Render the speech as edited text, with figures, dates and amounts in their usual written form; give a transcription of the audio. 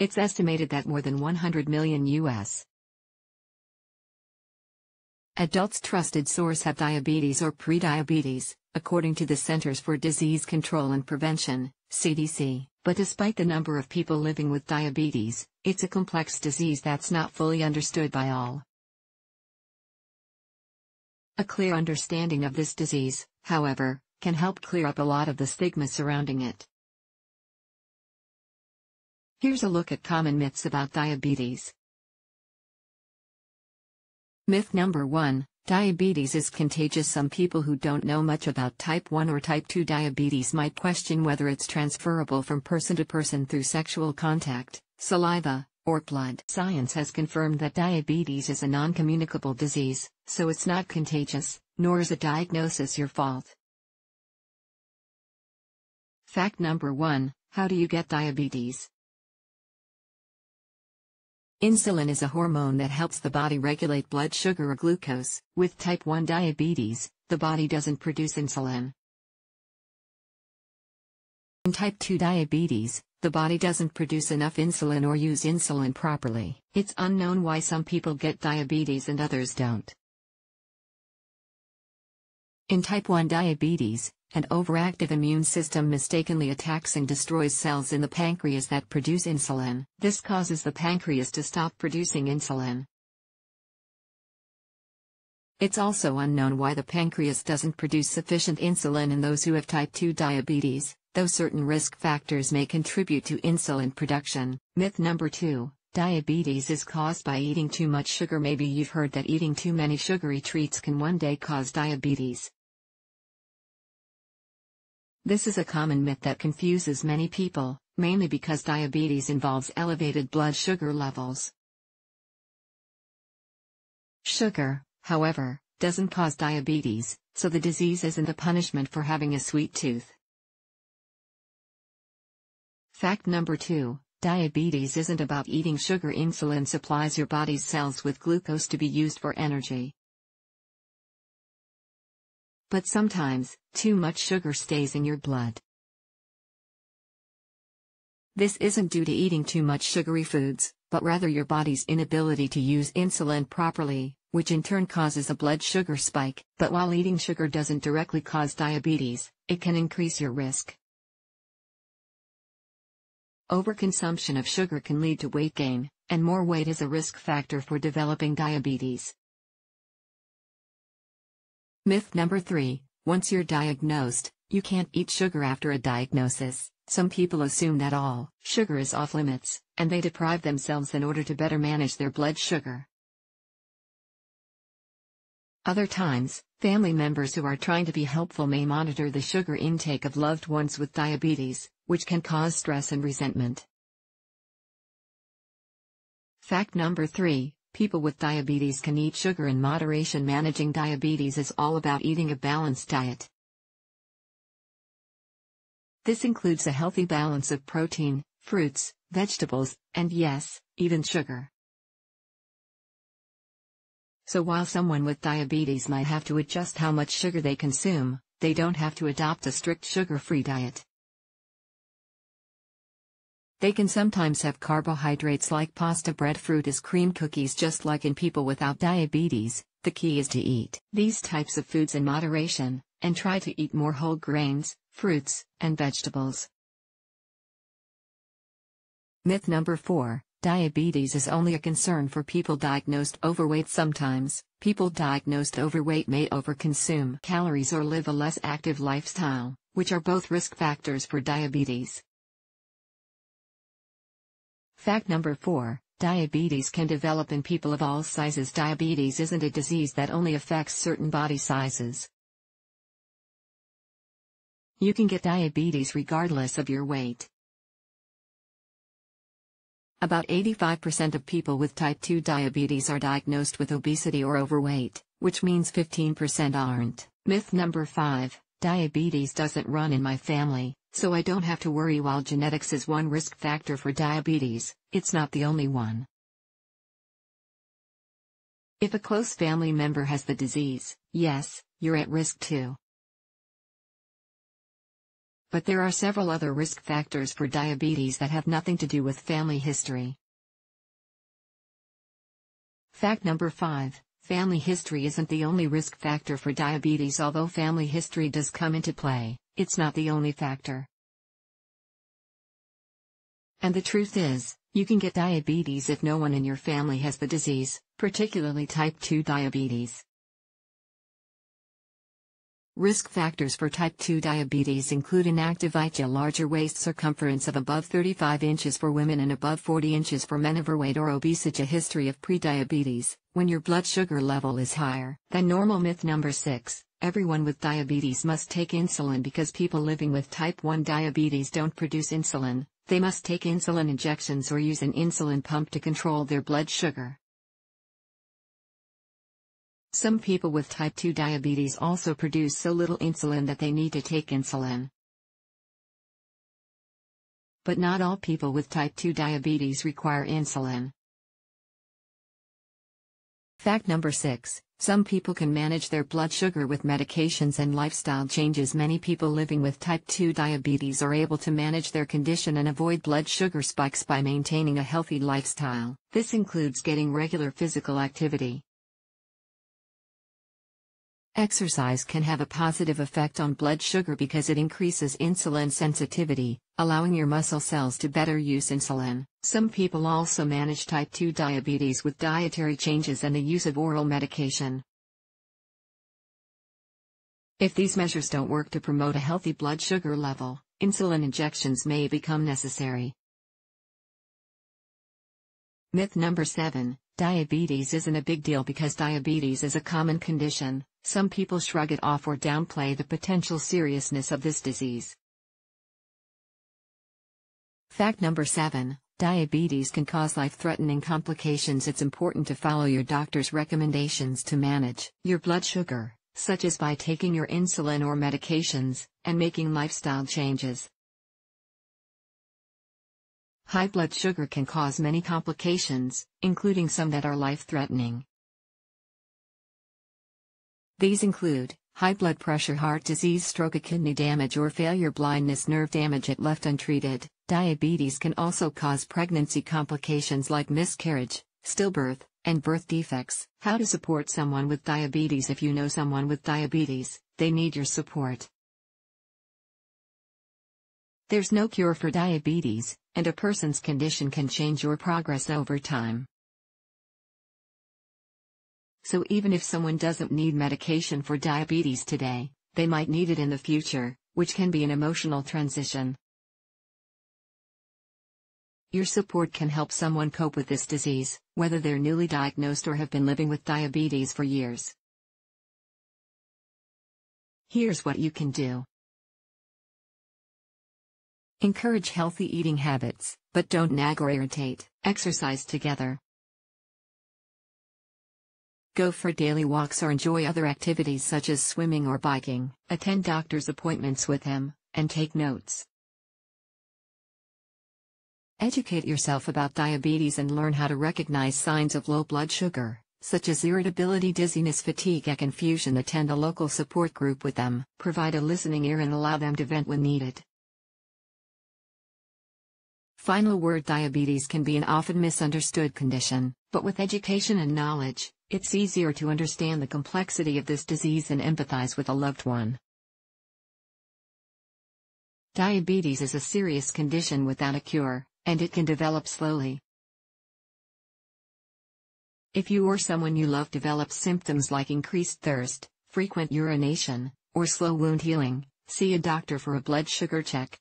It's estimated that more than 100 million U.S. adults trusted source have diabetes or prediabetes, according to the Centers for Disease Control and Prevention, CDC. But despite the number of people living with diabetes, it's a complex disease that's not fully understood by all. A clear understanding of this disease, however, can help clear up a lot of the stigma surrounding it. Here's a look at common myths about diabetes. Myth number 1, diabetes is contagious. Some people who don't know much about type 1 or type 2 diabetes might question whether it's transferable from person to person through sexual contact, saliva, or blood. Science has confirmed that diabetes is a non-communicable disease, so it's not contagious, nor is a diagnosis your fault. Fact number 1, how do you get diabetes? Insulin is a hormone that helps the body regulate blood sugar or glucose. With type 1 diabetes, the body doesn't produce insulin. In type 2 diabetes, the body doesn't produce enough insulin or use insulin properly. It's unknown why some people get diabetes and others don't. In type 1 diabetes, an overactive immune system mistakenly attacks and destroys cells in the pancreas that produce insulin. This causes the pancreas to stop producing insulin. It's also unknown why the pancreas doesn't produce sufficient insulin in those who have type 2 diabetes, though certain risk factors may contribute to insulin production. Myth number 2, diabetes is caused by eating too much sugar. Maybe you've heard that eating too many sugary treats can one day cause diabetes. This is a common myth that confuses many people, mainly because diabetes involves elevated blood sugar levels. Sugar, however, doesn't cause diabetes, so the disease isn't a punishment for having a sweet tooth. Fact number 2, diabetes isn't about eating sugar. Insulin supplies your body's cells with glucose to be used for energy. But sometimes, too much sugar stays in your blood. This isn't due to eating too much sugary foods, but rather your body's inability to use insulin properly, which in turn causes a blood sugar spike. But while eating sugar doesn't directly cause diabetes, it can increase your risk. Overconsumption of sugar can lead to weight gain, and more weight is a risk factor for developing diabetes. Myth number 3, once you're diagnosed, you can't eat sugar. After a diagnosis, some people assume that all sugar is off limits, and they deprive themselves in order to better manage their blood sugar. Other times, family members who are trying to be helpful may monitor the sugar intake of loved ones with diabetes, which can cause stress and resentment. Fact number 3, people with diabetes can eat sugar in moderation. Managing diabetes is all about eating a balanced diet. This includes a healthy balance of protein, fruits, vegetables, and yes, even sugar. So while someone with diabetes might have to adjust how much sugar they consume, they don't have to adopt a strict sugar-free diet. They can sometimes have carbohydrates like pasta, bread, fruit as cream, cookies. Just like in people without diabetes, the key is to eat these types of foods in moderation, and try to eat more whole grains, fruits, and vegetables. Myth number 4, diabetes is only a concern for people diagnosed overweight. Sometimes, people diagnosed overweight may overconsume calories or live a less active lifestyle, which are both risk factors for diabetes. Fact number 4, diabetes can develop in people of all sizes. Diabetes isn't a disease that only affects certain body sizes. You can get diabetes regardless of your weight. About 85% of people with type 2 diabetes are diagnosed with obesity or overweight, which means 15% aren't. Myth number 5, diabetes doesn't run in my family, so I don't have to worry. While genetics is one risk factor for diabetes, it's not the only one. If a close family member has the disease, yes, you're at risk too. but there are several other risk factors for diabetes that have nothing to do with family history. Fact number 5. Family history isn't the only risk factor for diabetes. Although family history does come into play, it's not the only factor. And the truth is, you can get diabetes if no one in your family has the disease, particularly type 2 diabetes. Risk factors for type 2 diabetes include inactive height, a larger waist circumference of above 35 inches for women and above 40 inches for men, overweight or obesity, a history of prediabetes, when your blood sugar level is higher than normal. Myth number 6, everyone with diabetes must take insulin because people living with type 1 diabetes don't produce insulin. They must take insulin injections or use an insulin pump to control their blood sugar. Some people with type 2 diabetes also produce so little insulin that they need to take insulin. But not all people with type 2 diabetes require insulin. Fact number 6. Some people can manage their blood sugar with medications and lifestyle changes. Many people living with type 2 diabetes are able to manage their condition and avoid blood sugar spikes by maintaining a healthy lifestyle. This includes getting regular physical activity. Exercise can have a positive effect on blood sugar because it increases insulin sensitivity, allowing your muscle cells to better use insulin. Some people also manage type 2 diabetes with dietary changes and the use of oral medication. If these measures don't work to promote a healthy blood sugar level, insulin injections may become necessary. Myth number 7, diabetes isn't a big deal because diabetes is a common condition. Some people shrug it off or downplay the potential seriousness of this disease. Fact number 7, diabetes can cause life-threatening complications. It's important to follow your doctor's recommendations to manage your blood sugar, such as by taking your insulin or medications, and making lifestyle changes. High blood sugar can cause many complications, including some that are life-threatening. These include high blood pressure, heart disease, stroke, kidney damage, or failure blindness nerve damage if left untreated. Diabetes can also cause pregnancy complications like miscarriage, stillbirth, and birth defects. How to support someone with diabetes. If you know someone with diabetes, they need your support. There's no cure for diabetes, and a person's condition can change or progress over time. So even if someone doesn't need medication for diabetes today, they might need it in the future, which can be an emotional transition. Your support can help someone cope with this disease, whether they're newly diagnosed or have been living with diabetes for years. Here's what you can do. Encourage healthy eating habits, but don't nag or irritate. Exercise together. Go for daily walks or enjoy other activities such as swimming or biking. Attend doctor's appointments with him, and take notes. Educate yourself about diabetes and learn how to recognize signs of low blood sugar, such as irritability, dizziness, fatigue, and confusion. Attend a local support group with them. Provide a listening ear and allow them to vent when needed. Final word: diabetes can be an often misunderstood condition, but with education and knowledge, it's easier to understand the complexity of this disease and empathize with a loved one. Diabetes is a serious condition without a cure, and it can develop slowly. If you or someone you love develops symptoms like increased thirst, frequent urination, or slow wound healing, see a doctor for a blood sugar check.